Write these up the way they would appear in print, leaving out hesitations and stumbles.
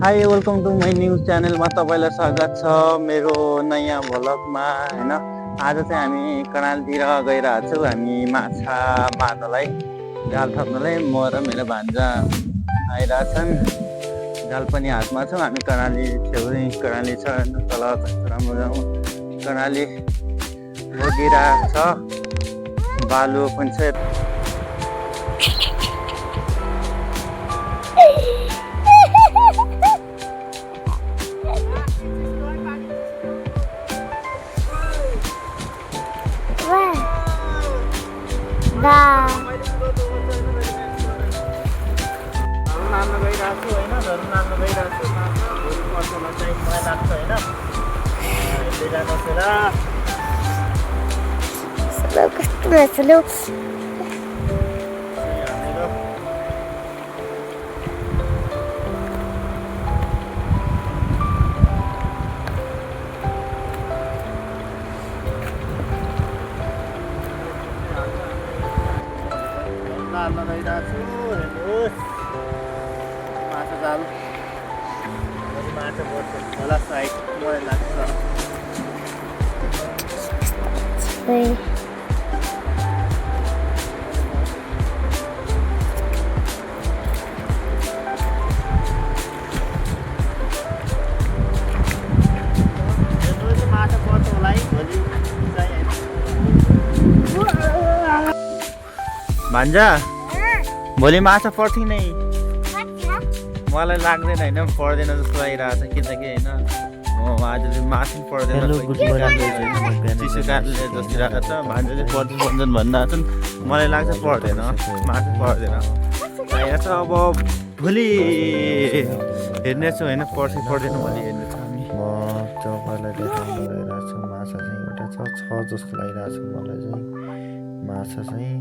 High welcome to my news च्यानलमा तपाईँलाई स्वागत छ मेरो नयाँ भ्लगमा होइन। आज चाहिँ हामी कनालतिर गइरहेको छौँ। हामी माछा मार्नलाई जाल थप्नलाई म र मेरो भान्जा आइरहेछन्। जाल पनि हातमा छौँ। हामी कर्णाली छेउै कर्णाली छ तल कस्तो राम्रो कर्णाली बगिरहेको छ। बालु पनि छ। माछा जाल माछा पर्छ होला साइड मलाई लाग्छ। माछा पर्छ होला है भोलि भान्जा भोलि माछा पर्छ कि नै मलाई लाग्दैन होइन पर्दैन जस्तो लागिरहेको छ किनकि होइन आज चाहिँ मासु पर्दैन चिसो कारणले जस्तो रहेको छ। भान्जा चाहिँ पर्छन् भन्दा छन् मलाई लाग्छ पर्दैन मासु पर्दैन लागिरहेको छ। अब भोलि हेर्नेछु होइन पर्छ पर्दैन भोलि हेर्नेछु हामी। म तपाईँलाई देखाउन गइरहेको छु माछा चाहिँ एउटा छ जस्तो लागिरहेको छ मलाई चाहिँ। माछा चाहिँ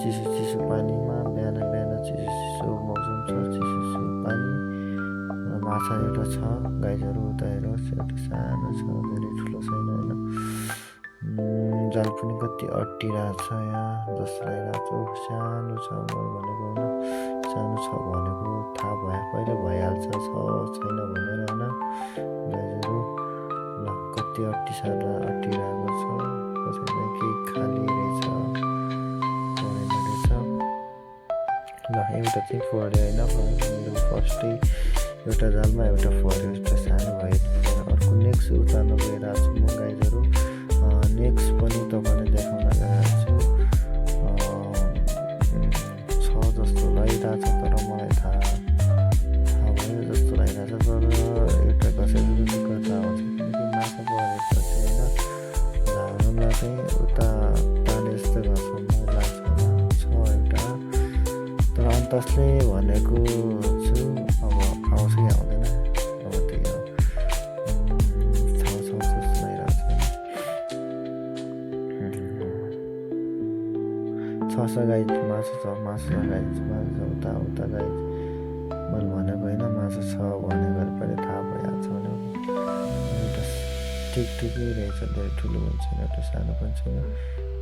चिसो चिसो पानीमा बिहान बिहान चिसो चिसो मौसम छ चिसो पानी र माछा एउटा छ। गाईहरू उता हेरोस् एउटा सानो छ धेरै ठुलो छैन होइन। जाल पनि कति अट्टिरहेको छ यहाँ जस्तो लागिरहेको छ। सानो छ मैले भनेको होइन सानो छ भनेको थाहा भयो पहिला भइहाल्छ छ छैन भनेर होइन। गाईहरू ल कति अट्टिरहेको छ कसैलाई केही खाली रहेछ परेन रहेछ। ल एउटा चाहिँ पऱ्यो होइन मेरो फर्स्टै एउटा जालमा एउटा पऱ्यो एउटा सानो भयो। अर्को नेक्स्ट उतार्न गइरहेको छु म गाईहरू। नेक्स्ट पनि तपाईँलाई देखाउन गइरहेको छु। छ जस्तो लागिरहेको छ तर मलाई थाहा भयो जस्तो लागिरहेको छ। तर एउटा कसैले पनि गर्दा हुन्छ किनकि माछा परेपछि होइन हाम्रोमा चाहिँ उता ताने जस्तो गर्छ मलाई लाग्छ छ एउटा। तर अन्तसले भनेको छु अब आउँछ कि आउँदैन अब त्यही हो छ जस्तो लागिरहेको छ गाई मासु छ गाई मासु छ उता गाई मैले भनेको होइन मासु छ भनेको पनि थाहा भइहाल्छ भने एउटा ठिकठिकै रहेछ धेरै ठुलो पनि छैन एउटा सानो पनि छैन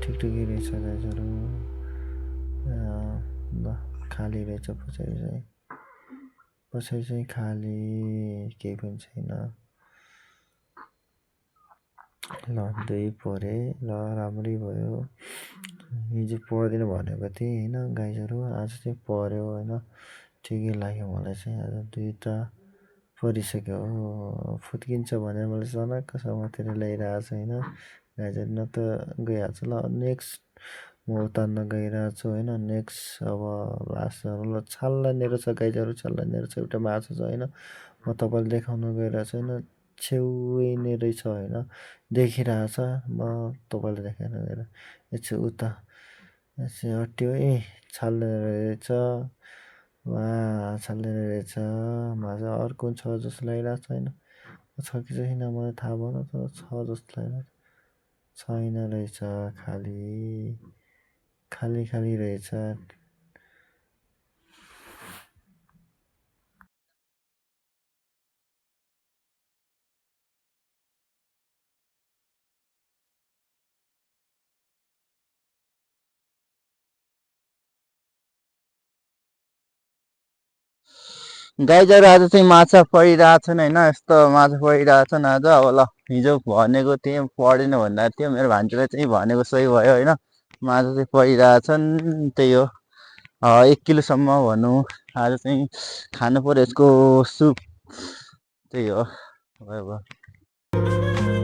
ठिकठिकै रहेछ गाईहरू। ल खाली रहेछ पछाडि चाहिँ खाली केही पनि छैन। ल दुई परे ल राम्रै भयो। हिजो पर्दैन भनेको थिएँ होइन गाईहरू आज चाहिँ पर्यो होइन ठिकै लाग्यो मलाई चाहिँ। आज दुईवटा परिसक्यो फुत्किन्छ भनेर मैले सनक्क समातेर ल्याइरहेको छु होइन। गाईहरू न त गइहाल्छ। ल नेक्स्ट म उतार्न गइरहेको छु होइन। नेक्स्ट अब लास्ट ल छाल्लानेर छ गाईहरू छाल्लानेर छ एउटा माछा छ होइन। म तपाईँलाई देखाउन गइरहेको छु होइन छेउै नै रहेछ होइन देखिरहेको छ। म तपाईँलाई देखाउन गइरहेको यसो उता यसो हट्यो ए छाल्ने रहेछ वा छाल्ने रहेछ माछा। अर्को छ जस्तो लागिरहेको छैन छ कि छैन मलाई थाहा भएन तर छ जस्तो लागिरहेको छैन रहेछ खाली रहेछ। गाइजहरू आज चाहिँ माछा परिरहेछन् होइन, यस्तो माछा परिरहेछन् आज। अब ल हिजो भनेको थिएँ पढेन भन्दा थियो, मेरो भान्जीले चाहिँ भनेको सही भयो होइन। माछा चाहिँ परिरहेछन्, त्यही हो। 1 किलोसम्म भनौँ। आज चाहिँ खानु पर्यो यसको सुप, त्यही हो। भयो भयो।